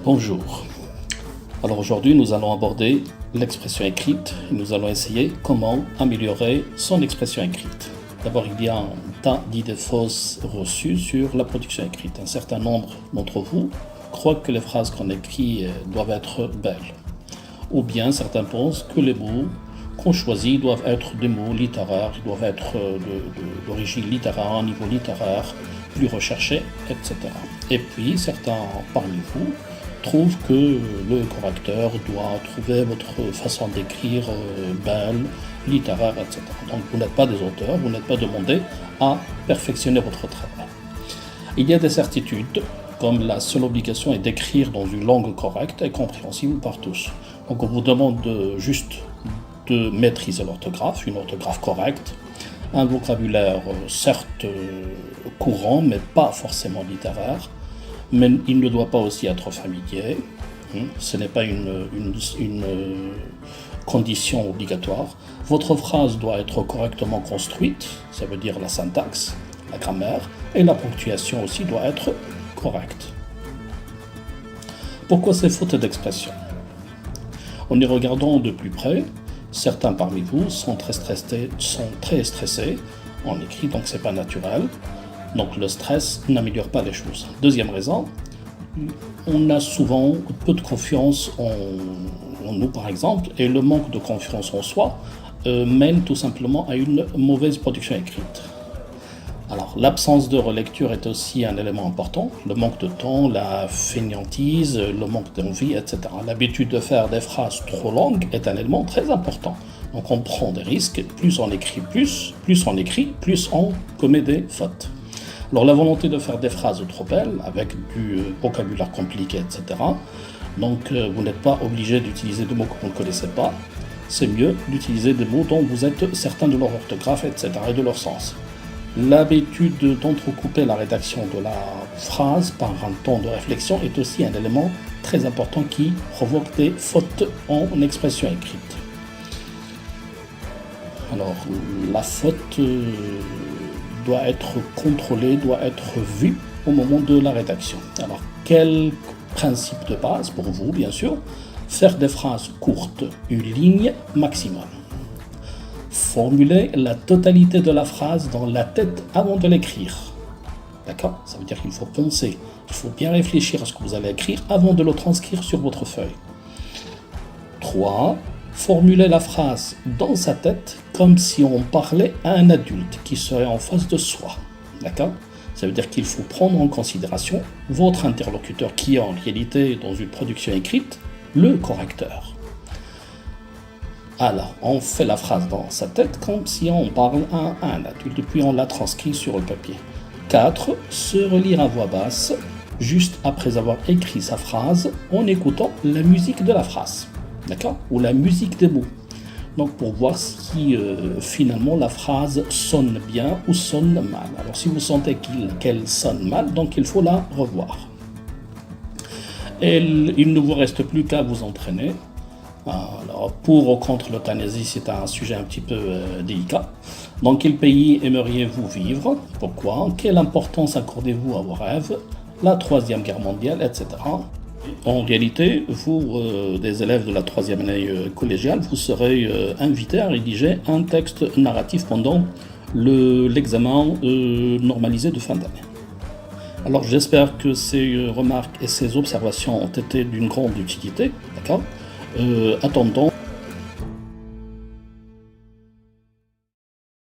Bonjour. Alors aujourd'hui, nous allons aborder l'expression écrite et nous allons essayer comment améliorer son expression écrite. D'abord, il y a un tas d'idées fausses reçues sur la production écrite. Un certain nombre d'entre vous croient que les phrases qu'on écrit doivent être belles. Ou bien certains pensent que les mots qu'on choisit doivent être des mots littéraires, ils doivent être d'origine littéraire, un niveau littéraire, plus recherché, etc. Et puis, certains parmi vous trouvent que le correcteur doit trouver votre façon d'écrire belle, littéraire, etc. Donc, vous n'êtes pas des auteurs, vous n'êtes pas demandé à perfectionner votre travail. Il y a des certitudes, comme la seule obligation est d'écrire dans une langue correcte et compréhensible par tous. Donc, on vous demande juste de maîtriser l'orthographe, une orthographe correcte, un vocabulaire certes courant, mais pas forcément littéraire, mais il ne doit pas aussi être familier. Ce n'est pas une condition obligatoire. Votre phrase doit être correctement construite, ça veut dire la syntaxe, la grammaire, et la ponctuation aussi doit être correcte. Pourquoi ces fautes d'expression? En y regardant de plus près, certains parmi vous sont très stressés en écrit, donc c'est pas naturel. Donc le stress n'améliore pas les choses. Deuxième raison, on a souvent peu de confiance en nous par exemple, et le manque de confiance en soi mène tout simplement à une mauvaise production écrite. Alors l'absence de relecture est aussi un élément important, le manque de temps, la fainéantise, le manque d'envie, etc. L'habitude de faire des phrases trop longues est un élément très important. Donc on prend des risques, plus on écrit plus on écrit, plus on commet des fautes. Alors la volonté de faire des phrases trop belles, avec du vocabulaire compliqué, etc. Donc vous n'êtes pas obligé d'utiliser des mots que vous ne connaissez pas. C'est mieux d'utiliser des mots dont vous êtes certain de leur orthographe, etc. et de leur sens. L'habitude d'entrecouper la rédaction de la phrase par un temps de réflexion est aussi un élément très important qui provoque des fautes en expression écrite. Alors la faute doit être contrôlée, doit être vue au moment de la rédaction. Alors, quel principe de base pour vous, bien sûr? Faire des phrases courtes, une ligne maximum. Formuler la totalité de la phrase dans la tête avant de l'écrire. D'accord? Ça veut dire qu'il faut penser, il faut bien réfléchir à ce que vous allez écrire avant de le transcrire sur votre feuille. 3. Formuler la phrase dans sa tête comme si on parlait à un adulte qui serait en face de soi. D'accord? Ça veut dire qu'il faut prendre en considération votre interlocuteur qui est en réalité, dans une production écrite, le correcteur. Alors, on fait la phrase dans sa tête comme si on parle à un adulte, puis on la transcrit sur le papier. 4. Se relire à voix basse, juste après avoir écrit sa phrase, en écoutant la musique de la phrase. D'accord? Ou la musique des mots. Donc pour voir si finalement la phrase sonne bien ou sonne mal. Alors si vous sentez qu'elle sonne mal, donc il faut la revoir. Et il ne vous reste plus qu'à vous entraîner. Alors pour ou contre l'euthanasie, c'est un sujet un petit peu délicat. Dans quel pays aimeriez-vous vivre? Pourquoi? Quelle importance accordez-vous à vos rêves? La Troisième Guerre mondiale, etc. En réalité, vous, des élèves de la troisième année collégiale, vous serez invités à rédiger un texte narratif pendant l'examen normalisé de fin d'année. Alors j'espère que ces remarques et ces observations ont été d'une grande utilité. D'accord? Attendons